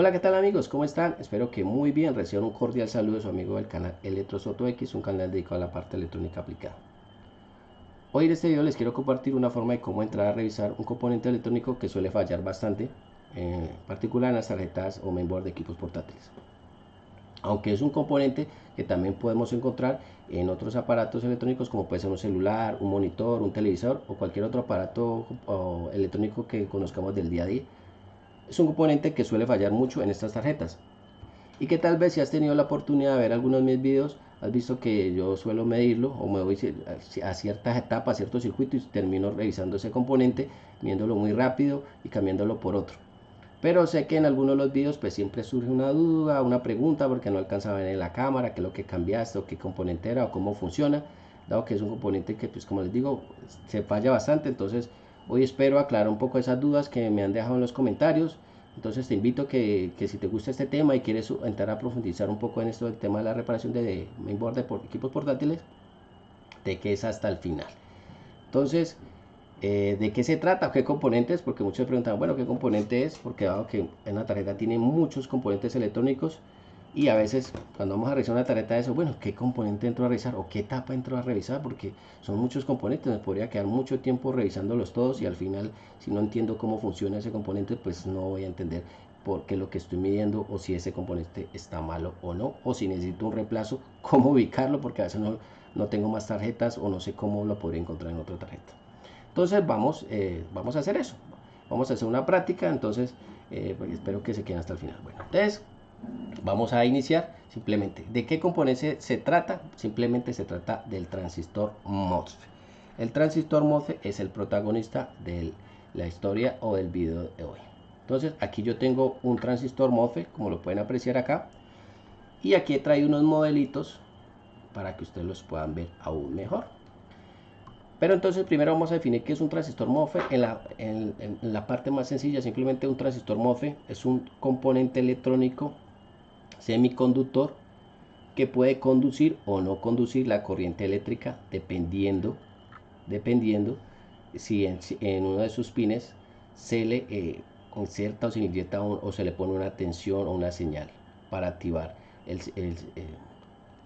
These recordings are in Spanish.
Hola, ¿qué tal amigos? ¿Cómo están? Espero que muy bien. Reciban un cordial saludo de su amigo del canal Electrosoto X, un canal dedicado a la parte electrónica aplicada. Hoy en este video les quiero compartir una forma de cómo entrar a revisar un componente electrónico que suele fallar bastante, en particular en las tarjetas o mainboard de equipos portátiles. Aunque es un componente que también podemos encontrar en otros aparatos electrónicos como puede ser un celular, un monitor, un televisor o cualquier otro aparato electrónico que conozcamos del día a día. Es un componente que suele fallar mucho en estas tarjetas. Y que tal vez si has tenido la oportunidad de ver algunos de mis videos, has visto que yo suelo medirlo o me voy a ciertas etapas, a ciertos circuitos y termino revisando ese componente, viéndolo muy rápido y cambiándolo por otro. Pero sé que en algunos de los videos pues siempre surge una duda, una pregunta porque no alcanza a ver en la cámara qué es lo que cambiaste o qué componente era o cómo funciona, dado que es un componente que pues como les digo se falla bastante. Entonces hoy espero aclarar un poco esas dudas que me han dejado en los comentarios. Entonces te invito que si te gusta este tema y quieres entrar a profundizar un poco en esto del tema de la reparación de mainboard de equipos portátiles, te quedes hasta el final. Entonces, ¿de qué se trata? ¿Qué componentes? Porque muchos preguntan, bueno, ¿qué componente es? Porque dado que una tarjeta tiene muchos componentes electrónicos y a veces cuando vamos a revisar una tarjeta de eso, bueno, ¿qué componente entro a revisar o qué etapa entro a revisar? Porque son muchos componentes, me podría quedar mucho tiempo revisándolos todos y al final si no entiendo cómo funciona ese componente, pues no voy a entender por qué lo que estoy midiendo o si ese componente está malo o no, o si necesito un reemplazo, cómo ubicarlo, porque a veces no tengo más tarjetas o no sé cómo lo podría encontrar en otra tarjeta. Entonces vamos a hacer eso. Vamos a hacer una práctica, entonces pues espero que se queden hasta el final. Bueno, entonces vamos a iniciar simplemente. ¿De qué componente se trata? Simplemente se trata del transistor MOSFET. El transistor MOSFET es el protagonista de la historia o del video de hoy. Entonces aquí yo tengo un transistor MOSFET, como lo pueden apreciar acá. Y aquí he traído unos modelitos para que ustedes los puedan ver aún mejor. Pero entonces primero vamos a definir qué es un transistor MOSFET en la parte más sencilla. Simplemente un transistor MOSFET es un componente electrónico semiconductor que puede conducir o no conducir la corriente eléctrica dependiendo si en uno de sus pines se le inserta o se inyecta o se le pone una tensión o una señal para activar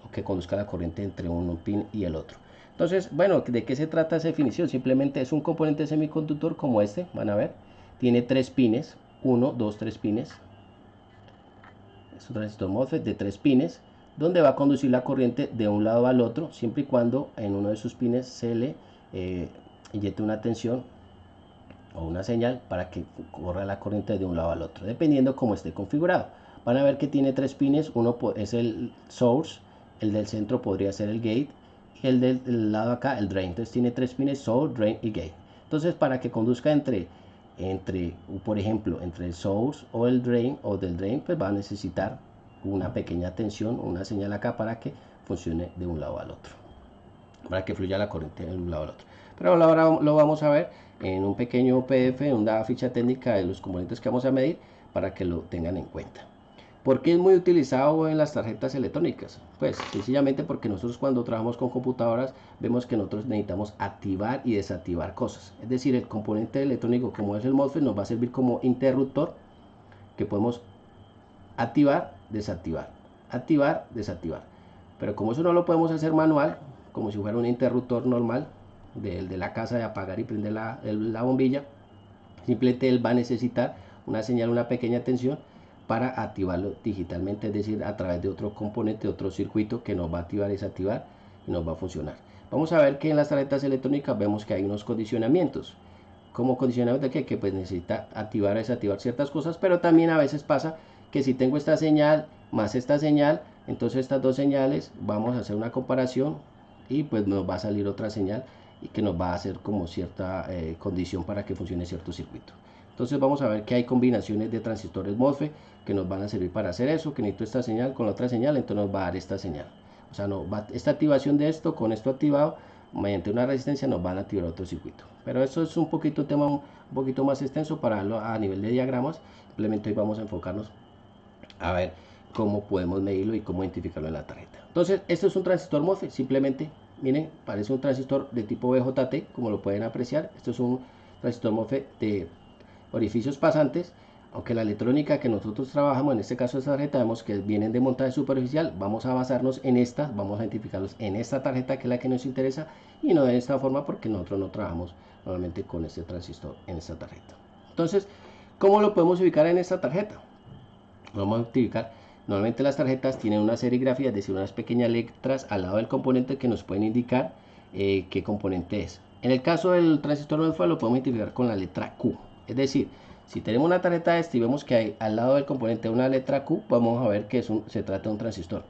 o que conduzca la corriente entre un pin y el otro. Entonces, bueno, ¿de qué se trata esa definición? Simplemente es un componente semiconductor como este, van a ver, tiene tres pines, uno, dos, tres pines. Es un transistor MOSFET de tres pines, donde va a conducir la corriente de un lado al otro, siempre y cuando en uno de sus pines se le inyecte una tensión o una señal para que corra la corriente de un lado al otro, dependiendo cómo esté configurado. Van a ver que tiene tres pines, uno es el source, el del centro podría ser el gate y el del lado acá el drain. Entonces tiene tres pines, source, drain y gate. Entonces para que conduzca por ejemplo, entre el source o el drain o del drain, pues va a necesitar una pequeña tensión o una señal acá para que funcione de un lado al otro, para que fluya la corriente de un lado al otro. Pero ahora lo vamos a ver en un pequeño PDF, una ficha técnica de los componentes que vamos a medir para que lo tengan en cuenta. ¿Por qué es muy utilizado en las tarjetas electrónicas? Pues sencillamente porque nosotros cuando trabajamos con computadoras vemos que nosotros necesitamos activar y desactivar cosas. Es decir, el componente electrónico como es el MOSFET nos va a servir como interruptor que podemos activar, desactivar. Pero como eso no lo podemos hacer manual, como si fuera un interruptor normal de la casa de apagar y prender la bombilla, simplemente él va a necesitar una señal, una pequeña tensión para activarlo digitalmente, es decir, a través de otro componente, otro circuito que nos va a activar y desactivar y nos va a funcionar. Vamos a ver que en las tarjetas electrónicas vemos que hay unos condicionamientos. Como condicionamiento de que pues necesita activar o desactivar ciertas cosas, pero también a veces pasa que si tengo esta señal más esta señal, entonces estas dos señales vamos a hacer una comparación y pues nos va a salir otra señal y que nos va a hacer como cierta condición para que funcione cierto circuito. Entonces vamos a ver que hay combinaciones de transistores MOSFET que nos van a servir para hacer eso, que necesito esta señal con la otra señal, entonces nos va a dar esta señal. O sea, esta activación de esto con esto activado mediante una resistencia nos van a activar otro circuito. Pero eso es un poquito tema un poquito más extenso para darlo a nivel de diagramas. Simplemente hoy vamos a enfocarnos a ver cómo podemos medirlo y cómo identificarlo en la tarjeta. Entonces, esto es un transistor MOSFET, simplemente, miren, parece un transistor de tipo BJT, como lo pueden apreciar. Esto es un transistor MOSFET de orificios pasantes. aunque la electrónica que nosotros trabajamos, en este caso esta tarjeta, vemos que vienen de montaje superficial, vamos a basarnos en esta, vamos a identificarlos en esta tarjeta que es la que nos interesa y no de esta forma porque nosotros no trabajamos normalmente con este transistor en esta tarjeta. Entonces, ¿cómo lo podemos ubicar en esta tarjeta? Lo vamos a ubicar. Normalmente las tarjetas tienen una serigrafía, es decir, unas pequeñas letras al lado del componente que nos pueden indicar qué componente es. En el caso del transistor MOSFET lo podemos identificar con la letra Q, es decir, si tenemos una tarjeta de este y vemos que hay al lado del componente una letra Q, vamos a ver que se trata de un transistor.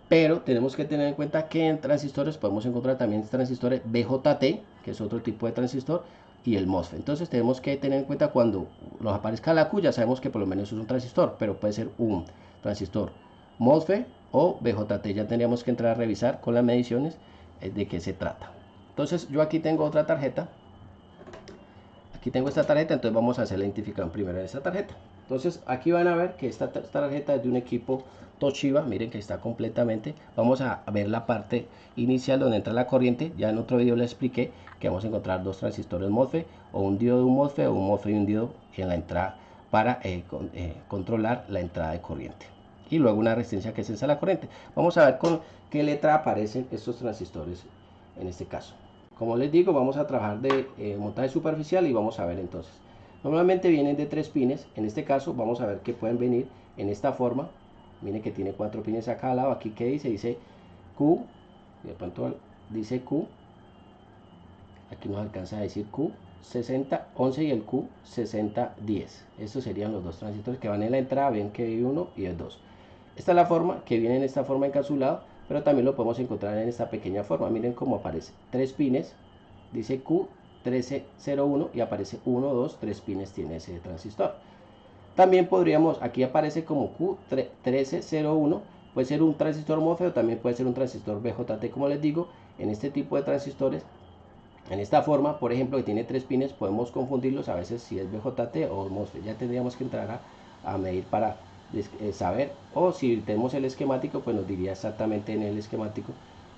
Pero tenemos que tener en cuenta que en transistores podemos encontrar también transistores BJT, que es otro tipo de transistor, y el MOSFET. Entonces tenemos que tener en cuenta cuando nos aparezca la Q, ya sabemos que por lo menos es un transistor, pero puede ser un transistor MOSFET o BJT. Ya tendríamos que entrar a revisar con las mediciones de qué se trata. Entonces yo aquí tengo otra tarjeta. Aquí tengo esta tarjeta, entonces vamos a hacer la identificación primero de esta tarjeta. Entonces aquí van a ver que esta tarjeta es de un equipo Toshiba, miren que está completamente. Vamos a ver la parte inicial donde entra la corriente. Ya en otro video les expliqué que vamos a encontrar dos transistores MOSFET, o un diodo de un MOSFET, o un MOSFET y un diodo en la entrada para controlar la entrada de corriente. Y luego una resistencia que es esa la corriente. Vamos a ver con qué letra aparecen estos transistores en este caso. Como les digo, vamos a trabajar de montaje superficial y vamos a ver entonces. Normalmente vienen de 3 pines, en este caso vamos a ver que pueden venir en esta forma. Miren que tiene 4 pines a cada lado. Aquí que dice Q, de pronto dice Q, aquí nos alcanza a decir Q 60, 11 y el Q 60, 10. Estos serían los dos transistores que van en la entrada. Ven que hay uno y el 2. Esta es la forma que viene en esta forma encapsulado, pero también lo podemos encontrar en esta pequeña forma. Miren cómo aparece 3 pines, dice Q1301 y aparece 1, 2, 3 pines tiene ese transistor. También podríamos, aquí aparece como Q1301, puede ser un transistor MOSFET o también puede ser un transistor BJT. Como les digo, en este tipo de transistores, en esta forma, por ejemplo, que tiene 3 pines, podemos confundirlos a veces si es BJT o MOSFET. Ya tendríamos que entrar a medir para saber, o si tenemos el esquemático, pues nos diría exactamente en el esquemático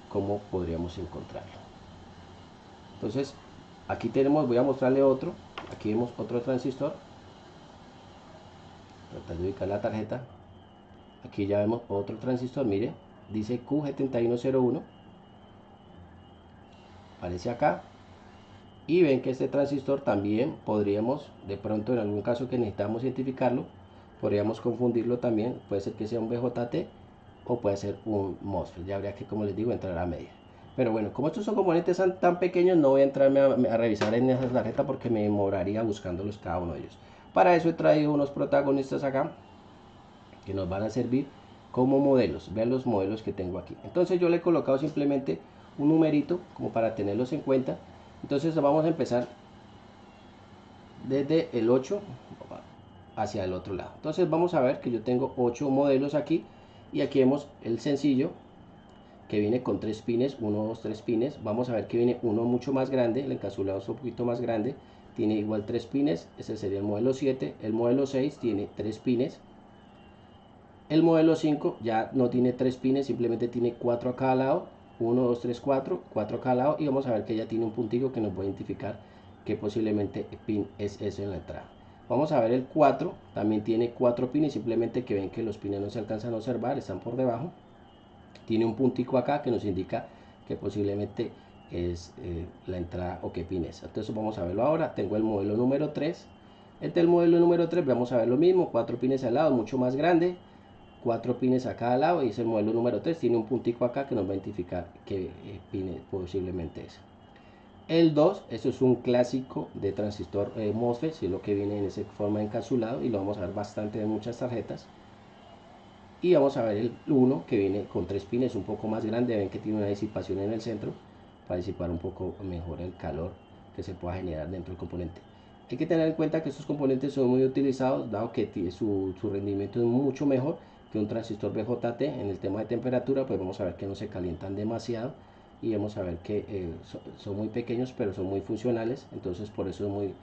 cómo podríamos encontrarlo. Entonces, aquí tenemos, voy a mostrarle otro. Aquí vemos otro transistor. Tratar de ubicar la tarjeta. Aquí ya vemos otro transistor, mire, dice Q7101. Aparece acá. Y ven que este transistor también podríamos, de pronto en algún caso que necesitamos identificarlo, podríamos confundirlo también. Puede ser que sea un BJT o puede ser un MOSFET. Ya habría que, como les digo, entrar a medir. Pero bueno, como estos son componentes tan pequeños, no voy a entrarme a revisar en esa tarjeta porque me demoraría buscándolos cada uno de ellos. Para eso he traído unos protagonistas acá que nos van a servir como modelos. Vean los modelos que tengo aquí. Entonces yo le he colocado simplemente un numerito como para tenerlos en cuenta. Entonces vamos a empezar desde el 8 hacia el otro lado. Entonces vamos a ver que yo tengo 8 modelos aquí y aquí vemos el sencillo que viene con 3 pines, 1, 2, 3 pines. Vamos a ver que viene uno mucho más grande, el encapsulado es un poquito más grande, tiene igual 3 pines, ese sería el modelo 7. El modelo 6 tiene 3 pines. El modelo 5 ya no tiene 3 pines, simplemente tiene 4 a cada lado, 1, 2, 3, 4, 4 a cada lado, y vamos a ver que ya tiene un puntico que nos va a identificar que posiblemente pin es eso en la entrada. Vamos a ver el 4, también tiene 4 pines, simplemente que ven que los pines no se alcanzan a observar, están por debajo. Tiene un puntico acá que nos indica que posiblemente es la entrada o qué pin es. Entonces vamos a verlo ahora. Tengo el modelo número 3. Este es el modelo número 3, vamos a ver lo mismo, 4 pines al lado, mucho más grande. 4 pines a cada lado, y es el modelo número 3, tiene un puntico acá que nos va a identificar qué pin posiblemente es. El 2, esto es un clásico de transistor MOSFET, si es lo que viene en esa forma encapsulado, y lo vamos a ver bastante en muchas tarjetas. Y vamos a ver el 1 que viene con 3 pines, un poco más grande, ven que tiene una disipación en el centro para disipar un poco mejor el calor que se pueda generar dentro del componente. Hay que tener en cuenta que estos componentes son muy utilizados, dado que su rendimiento es mucho mejor que un transistor BJT. En el tema de temperatura, pues vamos a ver que no se calientan demasiado, y vamos a ver que son muy pequeños pero son muy funcionales, entonces por eso son muy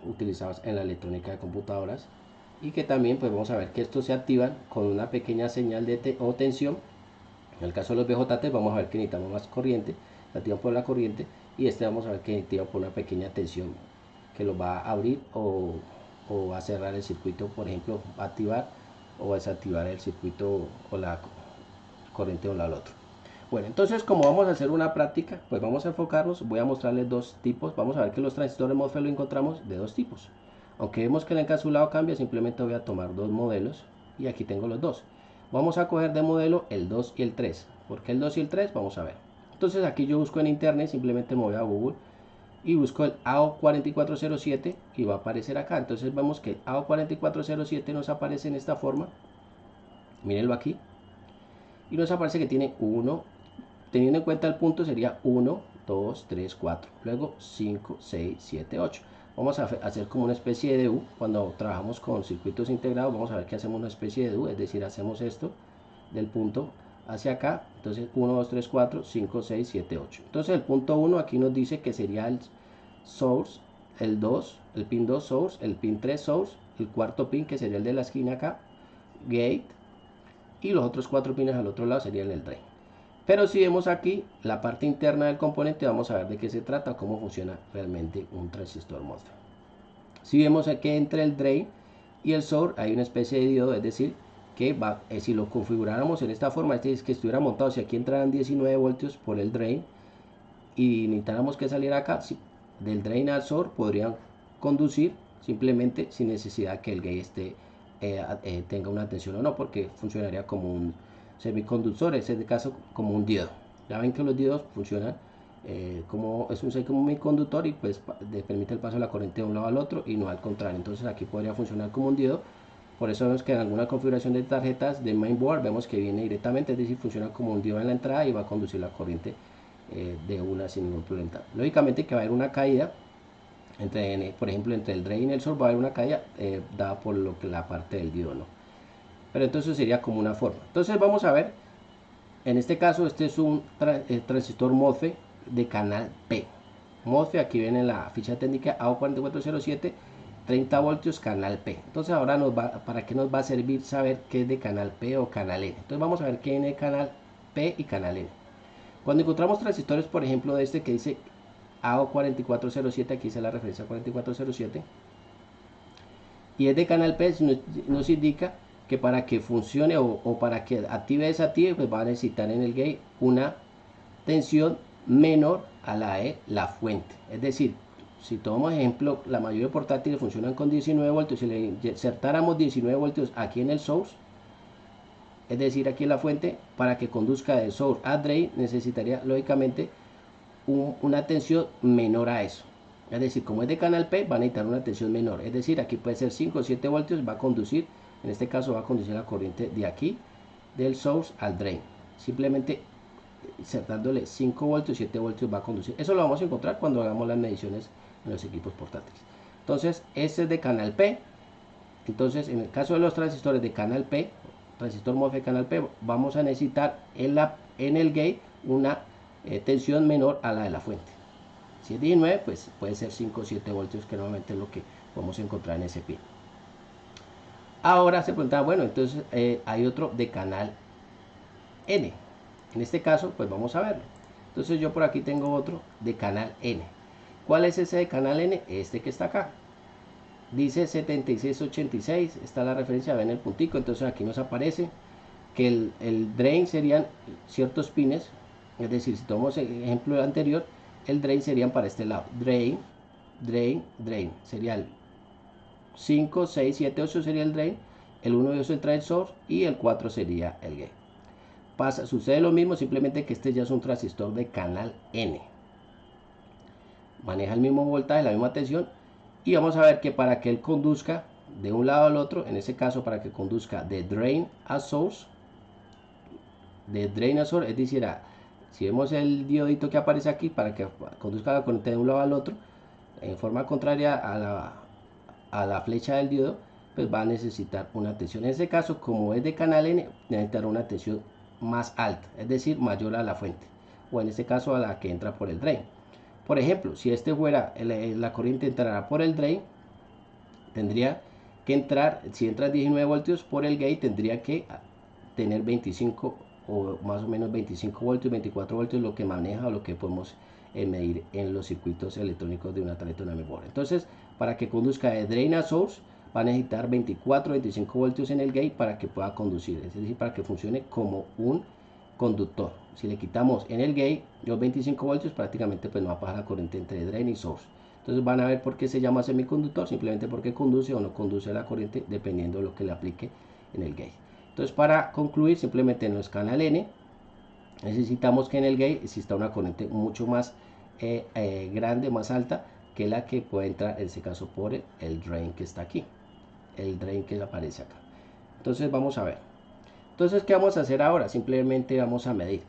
utilizados en la electrónica de computadoras. Y que también pues vamos a ver que estos se activan con una pequeña señal de tensión. En el caso de los BJT vamos a ver que necesitamos más corriente, se activan por la corriente, y este vamos a ver que necesitamos por una pequeña tensión que lo va a abrir o o va a cerrar el circuito, por ejemplo, va a activar o desactivar el circuito o la corriente de un lado al otro. Bueno, entonces como vamos a hacer una práctica, pues vamos a enfocarnos, voy a mostrarles dos tipos, vamos a ver que los transistores MOSFET lo encontramos de dos tipos. Aunque vemos que el encapsulado cambia, simplemente voy a tomar dos modelos y aquí tengo los dos. Vamos a coger de modelo el 2 y el 3. ¿Por qué el 2 y el 3? Vamos a ver. Entonces aquí yo busco en internet, simplemente me voy a Google y busco el AO4407 y va a aparecer acá. Entonces vemos que el AO4407 nos aparece en esta forma. Mírenlo aquí. Y nos aparece que tiene 1, teniendo en cuenta el punto sería 1, 2, 3, 4, luego 5, 6, 7, 8. Vamos a hacer como una especie de U. Cuando trabajamos con circuitos integrados, vamos a ver que hacemos una especie de U, es decir, hacemos esto del punto hacia acá. Entonces 1, 2, 3, 4, 5, 6, 7, 8. Entonces el punto 1 aquí nos dice que sería el source, el 2, el pin 2 source, el pin 3 source, el cuarto pin que sería el de la esquina acá, gate, y los otros 4 pines al otro lado serían el drain. Pero si vemos aquí la parte interna del componente, vamos a ver de qué se trata, cómo funciona realmente un transistor MOSFET. Si vemos que entre el drain y el source hay una especie de diodo, es decir, que si lo configuráramos en esta forma, es que estuviera montado, si aquí entraran 19 voltios por el drain y necesitáramos que saliera acá, del drain al source podrían conducir simplemente sin necesidad que el gate tenga una tensión o no, porque funcionaría como un semiconductor, en este caso como un diodo. Ya ven que los diodos funcionan como es un semiconductor y pues le permite el paso de la corriente de un lado al otro y no al contrario. Entonces aquí podría funcionar como un diodo. Por eso vemos que en alguna configuración de tarjetas de mainboard vemos que viene directamente, es decir, funciona como un diodo en la entrada y va a conducir la corriente de una sin ningún problema. Lógicamente que va a haber una caída por ejemplo, entre el drain y el source va a haber una caída dada por lo que la parte del diodo, ¿no? Pero entonces sería como una forma. Entonces vamos a ver, en este caso este es un transistor MOSFET de canal P. MOSFET, aquí viene la ficha técnica AO4407, 30 voltios canal P. Entonces ahora ¿para qué nos va a servir saber qué es de canal P o canal N? Entonces vamos a ver qué es canal P y canal N. Cuando encontramos transistores, por ejemplo, de este que dice AO4407, aquí dice la referencia 4407, y es de canal P, nos indica que para que funcione o para que active desactive, pues va a necesitar en el gate una tensión menor a la de la fuente. Es decir, si tomamos ejemplo, la mayoría de portátiles funcionan con 19 voltios, si le insertáramos 19 voltios aquí en el source, es decir, aquí en la fuente, para que conduzca de source a drain, necesitaría lógicamente una tensión menor a eso. Es decir, como es de canal P, va a necesitar una tensión menor. Es decir, aquí puede ser 5 o 7 voltios, va a conducir, en este caso va a conducir la corriente de aquí, del source al drain. Simplemente insertándole 5 voltios, 7 voltios va a conducir. Eso lo vamos a encontrar cuando hagamos las mediciones en los equipos portátiles. Entonces, este es de canal P. Entonces, en el caso de los transistores de canal P, transistor MOSFET canal P, vamos a necesitar en el gate una tensión menor a la de la fuente. Si es 19, pues puede ser 5 o 7 voltios, que normalmente es lo que podemos encontrar en ese pin. Ahora se pregunta, bueno, entonces hay otro de canal N. En este caso, pues vamos a verlo. Entonces yo por aquí tengo otro de canal N. ¿Cuál es ese de canal N? Este que está acá. Dice 7686, está la referencia, ven el puntico, entonces aquí nos aparece que el drain serían ciertos pines, es decir, si tomamos el ejemplo anterior, el drain serían para este lado, drain, drain, drain, sería el 5, 6, 7, 8 sería el drain, el 1 y 2 entra el source y el 4 sería el gate. Sucede lo mismo, simplemente que este ya es un transistor de canal N. Maneja el mismo voltaje, la misma tensión, y vamos a ver que para que él conduzca de un lado al otro, en este caso para que conduzca de drain a source, es decir, si vemos el diodito que aparece aquí, para que conduzca la corriente de un lado al otro, en forma contraria a la flecha del diodo, pues va a necesitar una tensión. En este caso, como es de canal N, necesitará una tensión más alta, es decir, mayor a la fuente, o en este caso a la que entra por el drain. Por ejemplo, si este fuera, la corriente entrará por el drain, tendría que entrar, si entra 19 voltios por el gate, tendría que tener 25 o más o menos 25 voltios, 24 voltios, lo que maneja o lo que podemos medir en los circuitos electrónicos de una tarjeta de una memoria. Entonces, para que conduzca de drain a source, va a necesitar 24 25 voltios en el gate para que pueda conducir, es decir, para que funcione como un conductor. Si le quitamos en el gate los 25 voltios, prácticamente pues no va a pasar la corriente entre drain y source. Entonces van a ver por qué se llama semiconductor, simplemente porque conduce o no conduce la corriente dependiendo de lo que le aplique en el gate. Entonces, para concluir, simplemente en el canal N necesitamos que en el gate exista una corriente mucho más grande, más alta que la que puede entrar en este caso por el drain que está aquí, el drain que aparece acá. Entonces vamos a ver. Entonces, ¿qué vamos a hacer ahora? Simplemente vamos a medir.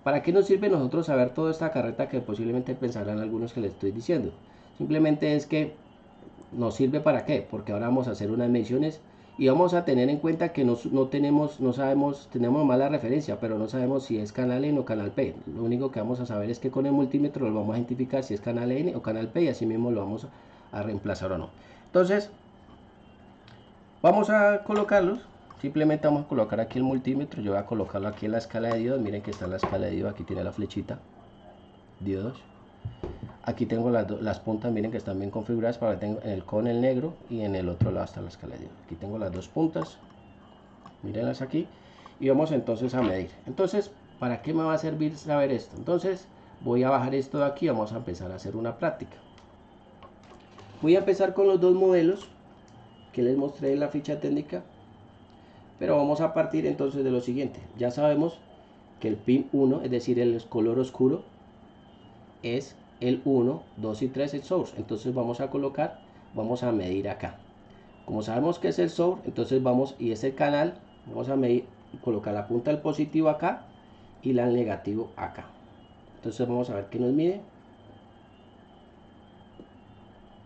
¿Para qué nos sirve nosotros saber toda esta carreta que posiblemente pensarán algunos que les estoy diciendo? Simplemente es que nos sirve para qué, porque ahora vamos a hacer unas mediciones y vamos a tener en cuenta que no sabemos, tenemos mala referencia, pero no sabemos si es canal N o canal P. Lo único que vamos a saber es que con el multímetro lo vamos a identificar si es canal N o canal P y así mismo lo vamos a reemplazar o no. Entonces, vamos a colocarlos. Simplemente vamos a colocar aquí el multímetro. Yo voy a colocarlo aquí en la escala de diodos. Miren que está en la escala de diodos. Aquí tiene la flechita. Diodos. Aquí tengo las puntas, miren que están bien configuradas para que tengo en el con el negro y en el otro lado está la escala de diodos. Aquí tengo las dos puntas, mírenlas aquí y vamos entonces a medir. Entonces, ¿para qué me va a servir saber esto? Entonces, voy a bajar esto de aquí, vamos a empezar a hacer una práctica. Voy a empezar con los dos modelos que les mostré en la ficha técnica, pero vamos a partir entonces de lo siguiente. Ya sabemos que el pin 1, es decir, el color oscuro, es el 1, 2 y 3 el source. Entonces vamos a colocar, vamos a medir acá. Como sabemos que es el source, entonces vamos y es el canal, vamos a medir, colocar la punta del positivo acá y la del negativo acá. Entonces vamos a ver qué nos mide.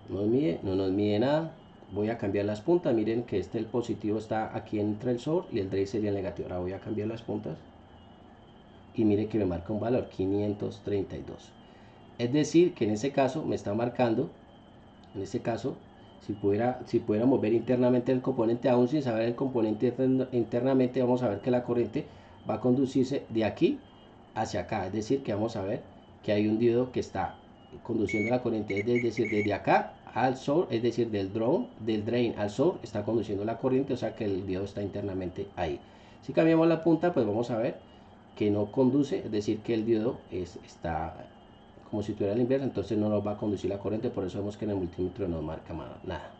No nos mide nada. Voy a cambiar las puntas, miren que el positivo está aquí entre el source y el drain sería el negativo. Ahora voy a cambiar las puntas y miren que me marca un valor 532. Es decir, que en ese caso me está marcando, en este caso, si pudiéramos ver internamente el componente, aún sin saber el componente internamente, vamos a ver que la corriente va a conducirse de aquí hacia acá. Es decir, que vamos a ver que hay un diodo que está conduciendo la corriente, es decir, desde acá al source, es decir, del drain al source, está conduciendo la corriente, o sea que el diodo está internamente ahí. Si cambiamos la punta, pues vamos a ver que no conduce, es decir, que el diodo está como si tuviera el inverso, entonces no nos va a conducir la corriente, por eso vemos que en el multímetro no marca nada.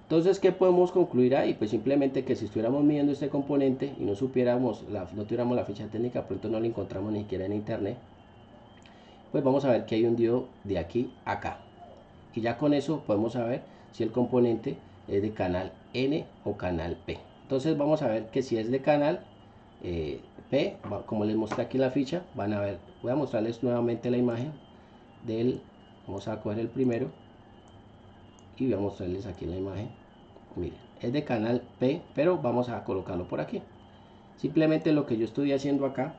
Entonces, ¿qué podemos concluir ahí? Pues simplemente que si estuviéramos midiendo este componente y no supiéramos, no tuviéramos la ficha técnica, pronto no la encontramos ni siquiera en internet, pues vamos a ver que hay un diodo de aquí a acá. Y ya con eso podemos saber si el componente es de canal N o canal P. Entonces vamos a ver que si es de canal P, como les mostré aquí en la ficha, van a ver, voy a mostrarles nuevamente la imagen vamos a coger el primero y voy a mostrarles aquí la imagen. Miren, es de canal P, pero vamos a colocarlo por aquí. Simplemente lo que yo estoy haciendo acá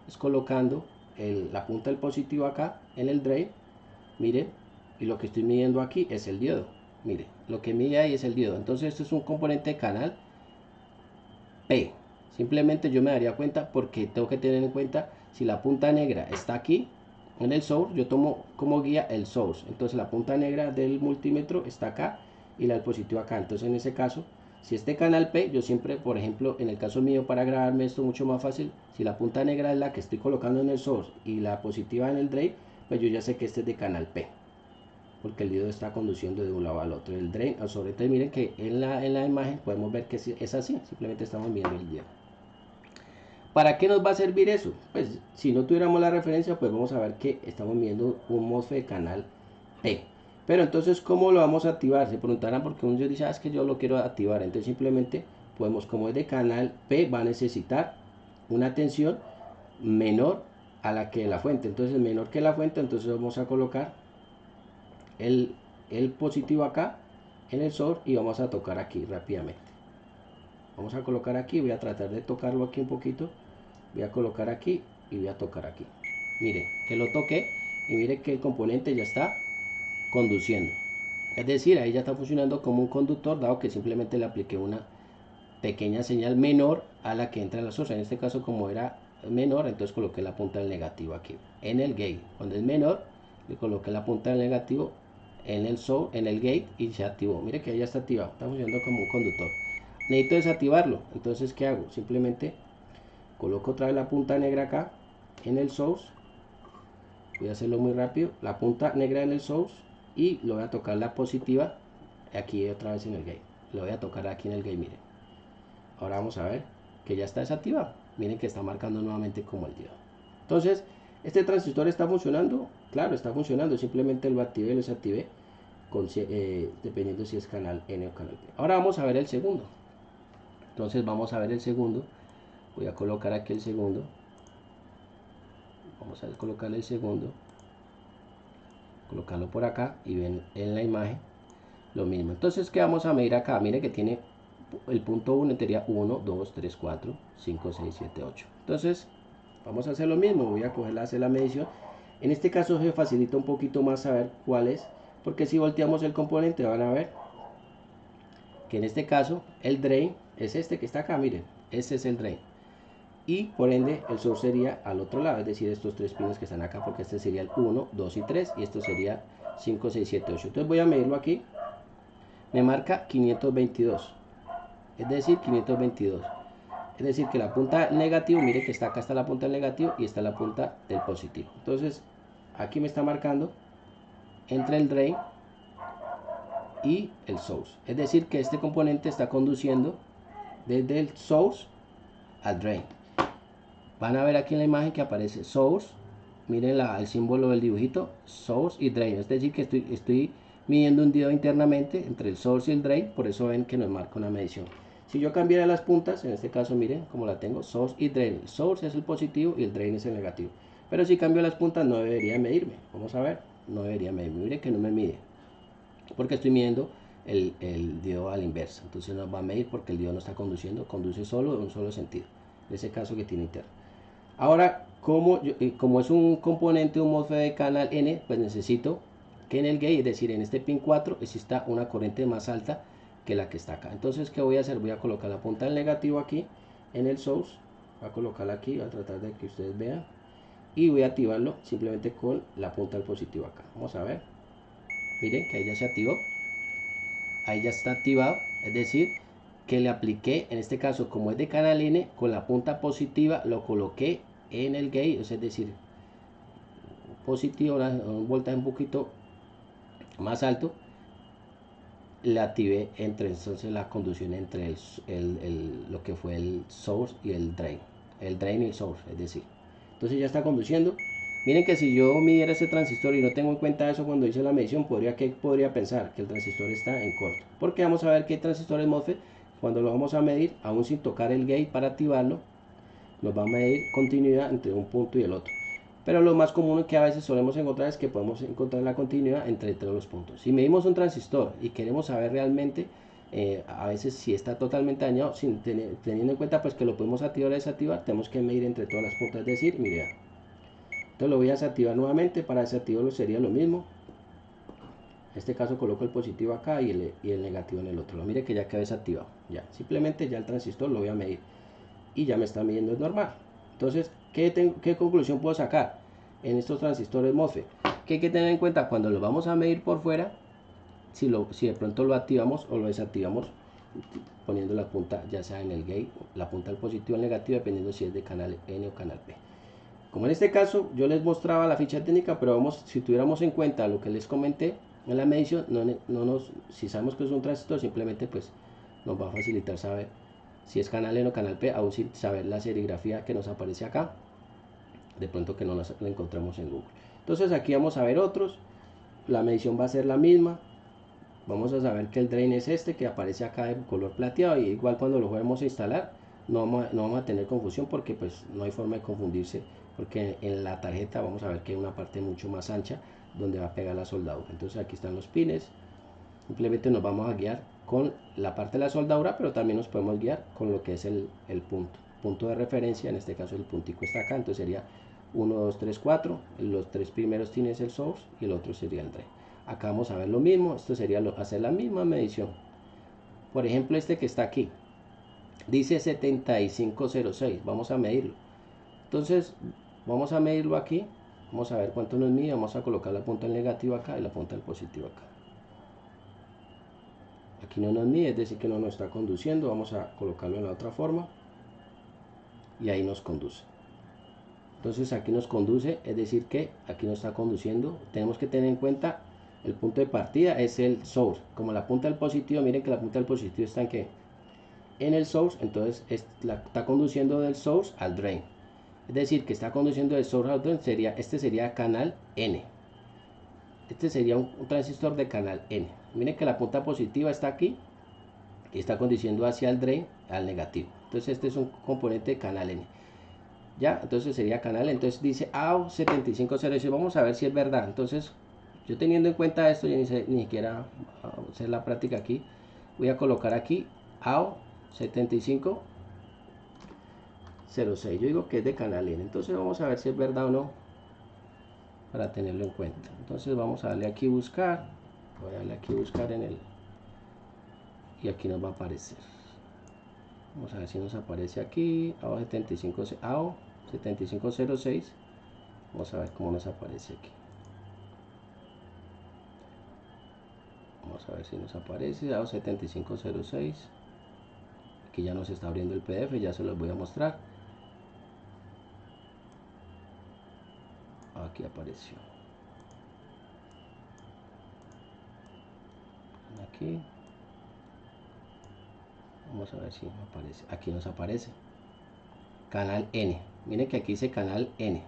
es colocando la punta del positivo acá en el drain, miren, y lo que estoy midiendo aquí es el diodo. Miren, lo que mide ahí es el diodo. Entonces esto es un componente de canal P. Simplemente yo me daría cuenta porque tengo que tener en cuenta si la punta negra está aquí en el source, yo tomo como guía el source. Entonces la punta negra del multímetro está acá y la del positivo acá. Entonces en ese caso, si este canal P, yo siempre, por ejemplo, en el caso mío, para grabarme esto mucho más fácil, si la punta negra es la que estoy colocando en el source y la positiva en el drain, pues yo ya sé que este es de canal P, porque el diodo está conduciendo de un lado al otro, el drain al source. Entonces miren que en la imagen podemos ver que es así, simplemente estamos viendo el diodo. ¿Para qué nos va a servir eso? Pues si no tuviéramos la referencia, pues vamos a ver que estamos viendo un MOSFET de canal P. Pero entonces, ¿cómo lo vamos a activar? Se preguntarán porque uno dice, es que yo lo quiero activar. Entonces simplemente podemos, como es de canal P, va a necesitar una tensión menor a la que la fuente. Entonces menor que la fuente, entonces vamos a colocar el positivo acá en el source y vamos a tocar aquí rápidamente. Vamos a colocar aquí, voy a tratar de tocarlo aquí un poquito. Voy a colocar aquí y voy a tocar aquí. Mire que lo toqué y mire que el componente ya está conduciendo. Es decir, ahí ya está funcionando como un conductor, dado que simplemente le apliqué una pequeña señal menor a la que entra en la source. En este caso, como era menor, entonces coloqué la punta del negativo aquí en el gate. Cuando es menor, le coloqué la punta del negativo en el source, en el gate, y se activó. Mire que ya está activado, está funcionando como un conductor. Necesito desactivarlo, entonces ¿qué hago? Simplemente coloco otra vez la punta negra acá en el source. Voy a hacerlo muy rápido, la punta negra en el source, y lo voy a tocar la positiva aquí otra vez en el gate. Lo voy a tocar aquí en el gate, miren. Ahora vamos a ver que ya está desactivado. Miren que está marcando nuevamente como el diodo. Entonces, este transistor está funcionando. Claro, está funcionando. Simplemente lo activé y lo desactivé dependiendo si es canal N o canal P. Ahora vamos a ver el segundo. Entonces vamos a ver el segundo. Voy a colocar aquí el segundo. Vamos a colocar el segundo. Colocarlo por acá y ven en la imagen lo mismo. Entonces, ¿qué vamos a medir acá? Mire que tiene el punto 1, sería 1, 2, 3, 4, 5, 6, 7, 8. Entonces, vamos a hacer lo mismo. Voy a hacer la medición. En este caso se facilita un poquito más saber cuál es, porque si volteamos el componente van a ver que en este caso el drain es este que está acá, miren, este es el drain. Y por ende el source sería al otro lado, es decir, estos tres pines que están acá, porque este sería el 1, 2 y 3, y esto sería 5, 6, 7, 8. Entonces voy a medirlo aquí. Me marca 522, es decir, 522. Es decir, que la punta negativo, mire que acá está la punta del negativo y está la punta del positivo. Entonces, aquí me está marcando entre el drain y el source. Es decir, que este componente está conduciendo desde el source al drain. Van a ver aquí en la imagen que aparece source. Miren el símbolo del dibujito, source y drain. Es decir, que estoy midiendo un diodo internamente entre el source y el drain. Por eso ven que nos marca una medición. Si yo cambiara las puntas, en este caso miren como la tengo, source y drain. El source es el positivo y el drain es el negativo. Pero si cambio las puntas no debería medirme. Vamos a ver, no debería medirme. Miren que no me mide, porque estoy midiendo el diodo a la inversa. Entonces nos va a medir porque el diodo no está conduciendo, conduce solo en un solo sentido. En ese caso que tiene interno. Ahora, como es un componente, un MOSFET de canal N, pues necesito que en el gate, es decir, en este pin 4, exista una corriente más alta que la que está acá. Entonces, ¿qué voy a hacer? Voy a colocar la punta del negativo aquí en el source. Voy a colocarla aquí, voy a tratar de que ustedes vean. Y voy a activarlo simplemente con la punta del positivo acá. Vamos a ver. Miren que ahí ya se activó. Ahí ya está activado. Es decir, que le apliqué, en este caso, como es de canal N, con la punta positiva lo coloqué en el gate, es decir, positivo, un voltaje un poquito más alto, le activé entonces la conducción entre lo que fue el source y el drain y el source, es decir, entonces ya está conduciendo. Miren que si yo midiera ese transistor y no tengo en cuenta eso cuando hice la medición, podría pensar que el transistor está en corto, porque vamos a ver que hay transistores MOSFET, cuando lo vamos a medir, aún sin tocar el gate para activarlo, nos va a medir continuidad entre un punto y el otro. Pero lo más común que a veces solemos encontrar es que podemos encontrar la continuidad entre todos los puntos. Si medimos un transistor y queremos saber realmente a veces si está totalmente dañado, teniendo en cuenta pues que lo podemos activar o desactivar, tenemos que medir entre todas las puntas, es decir, mire, entonces lo voy a desactivar nuevamente. Para desactivarlo sería lo mismo. En este caso coloco el positivo acá y el negativo en el otro. Mire que ya quedó desactivado. Ya, simplemente ya el transistor lo voy a medir y ya me está midiendo, es normal. Entonces, ¿qué conclusión puedo sacar en estos transistores MOSFET? Que hay que tener en cuenta cuando lo vamos a medir por fuera, si de pronto lo activamos o lo desactivamos poniendo la punta ya sea en el gate, la punta del positivo o el negativo, dependiendo si es de canal N o canal P. Como en este caso yo les mostraba la ficha técnica, pero si tuviéramos en cuenta lo que les comenté en la medición, si sabemos que es un transistor, simplemente pues nos va a facilitar saber si es canal N o canal P, aún sin saber la serigrafía que nos aparece acá, de pronto que no la encontramos en Google. Entonces aquí vamos a ver otros, la medición va a ser la misma, vamos a saber que el drain es este que aparece acá de color plateado, y igual cuando lo fuéramos a instalar no vamos a tener confusión, porque pues no hay forma de confundirse, porque en la tarjeta vamos a ver que hay una parte mucho más ancha donde va a pegar la soldadura. Entonces aquí están los pines, simplemente nos vamos a guiar con la parte de la soldadura, pero también nos podemos guiar con lo que es el punto de referencia. En este caso el puntico está acá, entonces sería 1, 2, 3, 4, los tres primeros tienes el source y el otro sería el drain. Acá vamos a ver lo mismo, esto sería hacer la misma medición. Por ejemplo, este que está aquí dice 7506, vamos a medirlo. Entonces vamos a medirlo aquí, vamos a ver cuánto nos mide, vamos a colocar la punta del negativo acá y la punta del positivo acá. aquí no nos mide, es decir que no nos está conduciendo. Vamos a colocarlo en la otra forma y ahí nos conduce. Entonces aquí nos conduce, es decir que aquí nos está conduciendo. Tenemos que tener en cuenta el punto de partida es el source. Como la punta del positivo, miren que la punta del positivo está en ¿qué? En el source. Entonces está conduciendo del source al drain, es decir que está conduciendo del source al drain. Este sería canal N. Este sería un transistor de canal N. Miren que la punta positiva está aquí y está conduciendo hacia el drain, al negativo. Entonces este es un componente de canal N. Ya, entonces sería canal. Entonces dice AO7506. Vamos a ver si es verdad. Entonces yo teniendo en cuenta esto, yo ni siquiera hacer la práctica aquí. Voy a colocar aquí AO7506. Yo digo que es de canal N. Entonces vamos a ver si es verdad o no, para tenerlo en cuenta. Entonces vamos a darle aquí buscar. Voy a darle aquí buscar en el, y aquí nos va a aparecer. Vamos a ver si nos aparece aquí AO7506. Vamos a ver cómo nos aparece aquí. Vamos a ver si nos aparece AO7506. Aquí ya nos está abriendo el PDF, ya se los voy a mostrar. Aquí apareció. Aquí. Vamos a ver si me aparece. Aquí nos aparece canal N. Miren que aquí dice canal N.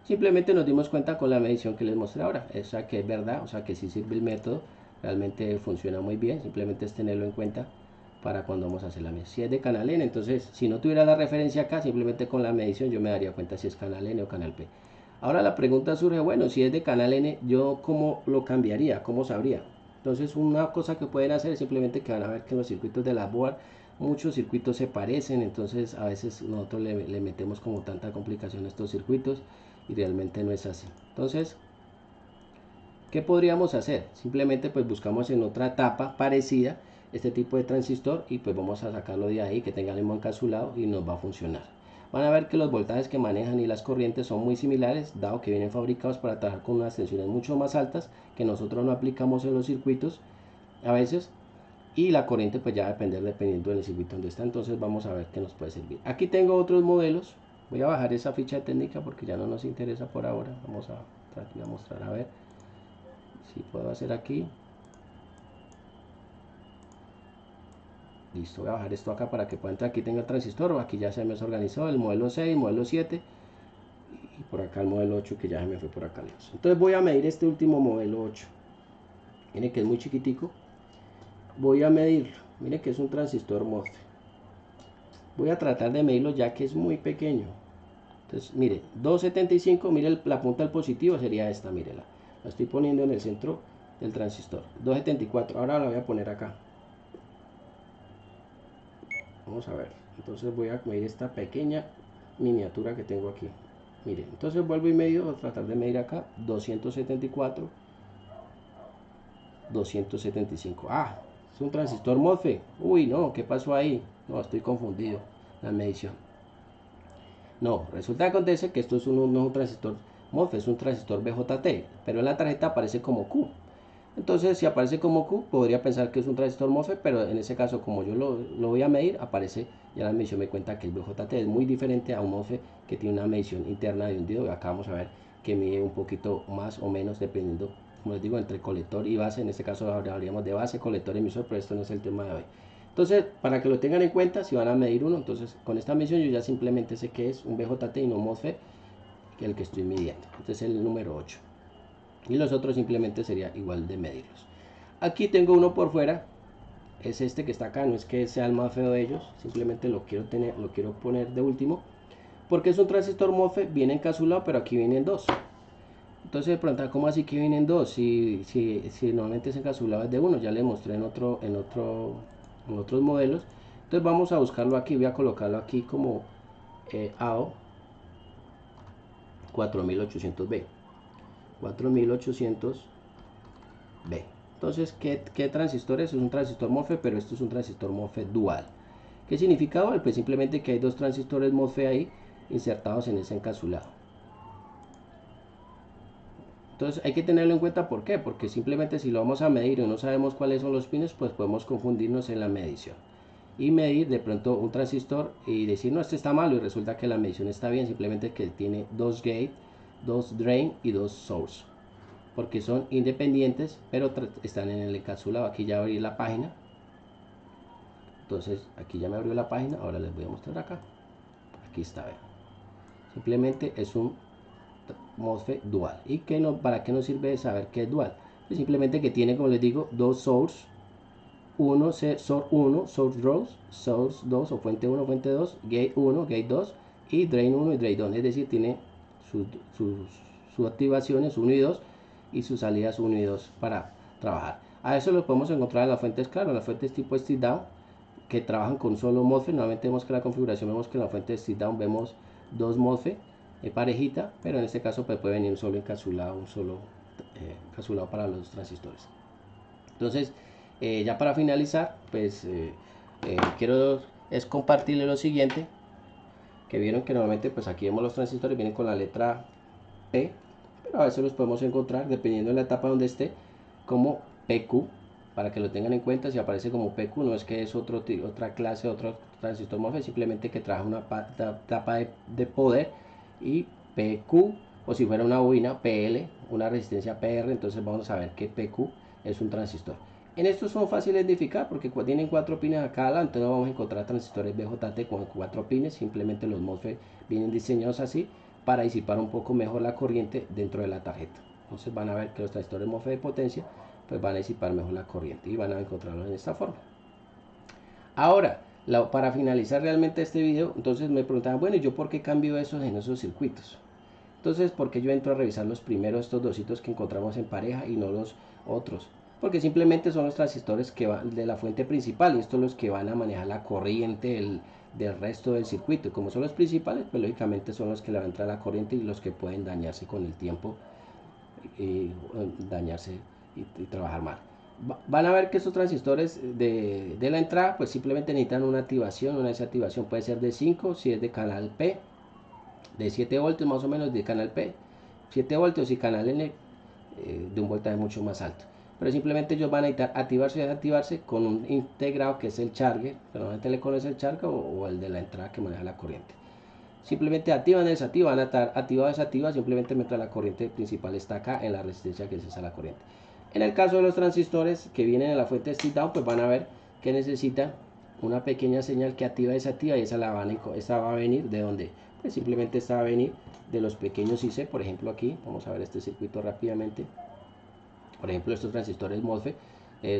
Simplemente nos dimos cuenta con la medición que les mostré ahora. O sea que es verdad, o sea que sí sirve el método. Realmente funciona muy bien. Simplemente es tenerlo en cuenta para cuando vamos a hacer la medición. Si es de canal N, entonces si no tuviera la referencia acá, simplemente con la medición yo me daría cuenta si es canal N o canal P. Ahora la pregunta surge, bueno, si es de canal N, ¿yo cómo lo cambiaría? ¿Cómo sabría? Entonces una cosa que pueden hacer es simplemente que van a ver que en los circuitos de la board muchos circuitos se parecen. Entonces a veces nosotros le metemos como tanta complicación a estos circuitos y realmente no es así. Entonces, ¿qué podríamos hacer? Simplemente pues buscamos en otra etapa parecida este tipo de transistor y pues vamos a sacarlo de ahí, que tenga el mismo encapsulado y nos va a funcionar. Van a ver que los voltajes que manejan y las corrientes son muy similares, dado que vienen fabricados para trabajar con unas tensiones mucho más altas que nosotros no aplicamos en los circuitos a veces, y la corriente pues ya va a depender dependiendo del circuito donde está. Entonces vamos a ver qué nos puede servir. Aquí tengo otros modelos. Voy a bajar esa ficha de técnica porque ya no nos interesa por ahora. Vamos a mostrar a ver si puedo hacer aquí. Listo, voy a bajar esto acá para que pueda entrar. Aquí tengo el transistor, aquí ya se me desorganizó el modelo 6, modelo 7 y por acá el modelo 8 que ya se me fue por acá lejos. Entonces voy a medir este último modelo 8. Miren que es muy chiquitico. Voy a medirlo. Miren que es un transistor MOSFET. Voy a tratar de medirlo ya que es muy pequeño. Entonces, mire, 275, mire la punta del positivo sería esta, mírela. La estoy poniendo en el centro del transistor. 274, ahora la voy a poner acá. Vamos a ver. Entonces voy a medir esta pequeña miniatura que tengo aquí. Mire, entonces vuelvo y medio, voy a tratar de medir acá. 274, 275. Ah, es un transistor MOSFET. Uy, no, ¿qué pasó ahí? No, estoy confundido. La medición. No, resulta que acontece que esto no es un transistor MOSFET, es un transistor BJT, pero en la tarjeta aparece como Q. Entonces, si aparece como Q, podría pensar que es un transistor MOSFET, pero en ese caso, como yo lo voy a medir, aparece, ya la medición me cuenta que el BJT es muy diferente a un MOSFET que tiene una medición interna de un diodo. Acá vamos a ver que mide un poquito más o menos, dependiendo, como les digo, entre colector y base. En este caso hablaríamos de base, colector, emisor, pero esto no es el tema de hoy. Entonces, para que lo tengan en cuenta, si van a medir uno, entonces con esta medición yo ya simplemente sé que es un BJT y no un MOSFET, que es el que estoy midiendo. Este es el número 8. Y los otros simplemente sería igual de medirlos. Aquí tengo uno por fuera, es este que está acá, no es que sea el más feo de ellos, simplemente lo quiero poner de último, porque es un transistor MOSFET, viene encapsulado, pero aquí vienen dos. Entonces de pronto, ¿cómo así que vienen dos? Si normalmente es encapsulado es de uno, ya le mostré en otros modelos. Entonces vamos a buscarlo aquí, voy a colocarlo aquí como AO 4800B. 4800B. Entonces, ¿qué transistor es? Es un transistor MOSFET, pero esto es un transistor MOSFET dual. ¿Qué significa dual? Pues simplemente que hay dos transistores MOSFET ahí insertados en ese encapsulado. Entonces hay que tenerlo en cuenta. ¿Por qué? Porque simplemente si lo vamos a medir y no sabemos cuáles son los pines, pues podemos confundirnos en la medición y medir de pronto un transistor y decir no, este está malo, y resulta que la medición está bien, simplemente que tiene 2 gate, 2 drain y 2 source, porque son independientes pero están en el encapsulado. Aquí ya abrí la página, entonces aquí ya me abrió la página. Ahora les voy a mostrar acá. Aquí está, vean. Simplemente es un MOSFET dual. ¿Y qué no, para qué nos sirve saber qué es dual? Pues simplemente que tiene, como les digo, dos source, source 1, source 2, source 2 o fuente 1, fuente 2, gate 1, gate 2 y drain 1 y drain 2. Es decir, tiene sus activaciones 1 y 2 y sus salidas 1 y 2 para trabajar. A eso lo podemos encontrar en las fuentes, claro, en las fuentes tipo step down, que trabajan con solo MOSFET. Nuevamente vemos que la configuración, vemos que en la fuente de step down vemos dos MOSFET parejita, pero en este caso pues puede venir un solo encapsulado, encapsulado para los transistores. Entonces, ya para finalizar, pues quiero es compartirles lo siguiente, que vieron que normalmente pues aquí vemos los transistores, vienen con la letra P, pero a veces los podemos encontrar, dependiendo de la etapa donde esté, como PQ, para que lo tengan en cuenta. Si aparece como PQ, no es que es otra clase, otro transistor MOSFET, simplemente que trabaja una etapa de poder. Y PQ, o si fuera una bobina PL, una resistencia PR, entonces vamos a ver que PQ es un transistor. En estos son fáciles de identificar porque tienen 4 pines a cada lado, entonces no vamos a encontrar transistores BJT con 4 pines, simplemente los MOSFET vienen diseñados así para disipar un poco mejor la corriente dentro de la tarjeta. Entonces van a ver que los transistores MOSFET de potencia pues van a disipar mejor la corriente y van a encontrarlo en esta forma. Ahora, para finalizar realmente este video, entonces me preguntaban, bueno, ¿yo por qué cambio esos en esos circuitos? Entonces, ¿por qué yo entro a revisar los primeros, estos dositos que encontramos en pareja y no los otros? Porque simplemente son los transistores que van de la fuente principal y estos los que van a manejar la corriente del resto del circuito. Y como son los principales, pues lógicamente son los que le va a entrar la corriente y los que pueden dañarse con el tiempo, dañarse y trabajar mal. Van a ver que estos transistores de la entrada pues simplemente necesitan una activación. Una desactivación puede ser de 5 si es de canal P, de 7 voltios más o menos de canal P, 7 voltios y canal N de un voltaje mucho más alto. Pero simplemente ellos van a necesitar activarse y desactivarse con un integrado que es el charger, pero normalmente le conoce el charger o el de la entrada que maneja la corriente. Simplemente activan y desactivan, van a estar activado o desactiva simplemente mientras la corriente principal está acá en la resistencia que es esa la corriente. En el caso de los transistores que vienen en la fuente step down, pues van a ver que necesitan una pequeña señal que activa y desactiva, y esa va a venir de donde, pues simplemente esta va a venir de los pequeños IC. Por ejemplo, aquí vamos a ver este circuito rápidamente. Por ejemplo, estos transistores MOSFET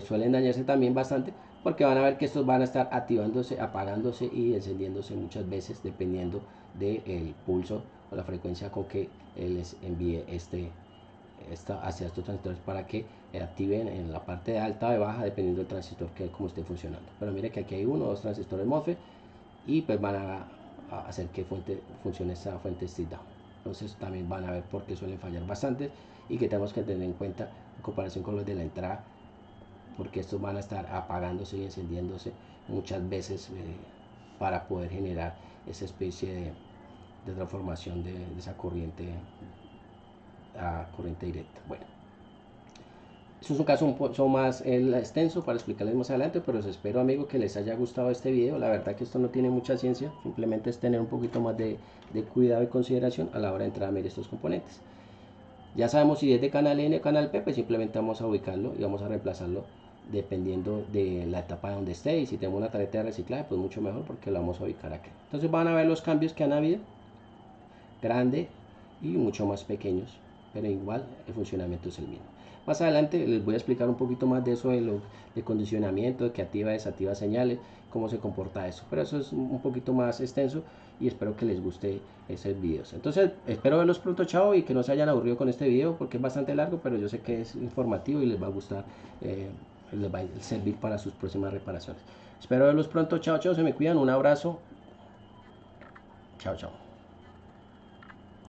suelen dañarse también bastante porque van a ver que estos van a estar activándose, apagándose y encendiéndose muchas veces dependiendo del pulso o la frecuencia con que les envíe hacia estos transistores para que activen en la parte de alta o de baja dependiendo del transistor que como esté funcionando. Pero mire que aquí hay uno o dos transistores MOSFET y pues van a hacer que funcione esta fuente step down. Entonces también van a ver por qué suelen fallar bastante y que tenemos que tener en cuenta en comparación con los de la entrada, porque estos van a estar apagándose y encendiéndose muchas veces para poder generar esa especie de transformación de esa corriente a corriente directa. Bueno, eso es un caso más extenso para explicarles más adelante, pero os espero, amigos, que les haya gustado este video. La verdad que esto no tiene mucha ciencia, simplemente es tener un poquito más de cuidado y consideración a la hora de entrar a medir estos componentes. Ya sabemos si es de canal N o canal P, pues simplemente vamos a ubicarlo y vamos a reemplazarlo dependiendo de la etapa donde esté. Y si tenemos una tarjeta de reciclaje, pues mucho mejor porque lo vamos a ubicar aquí. Entonces van a ver los cambios que han habido, grande y mucho más pequeños, pero igual el funcionamiento es el mismo. Más adelante les voy a explicar un poquito más de eso, de condicionamiento, de que activa y desactiva señales, cómo se comporta eso, pero eso es un poquito más extenso y espero que les guste esos videos. Entonces espero verlos pronto, chao, y que no se hayan aburrido con este video porque es bastante largo, pero yo sé que es informativo y les va a gustar, les va a servir para sus próximas reparaciones. Espero verlos pronto, chao, chao, se me cuidan, un abrazo, chao, chao.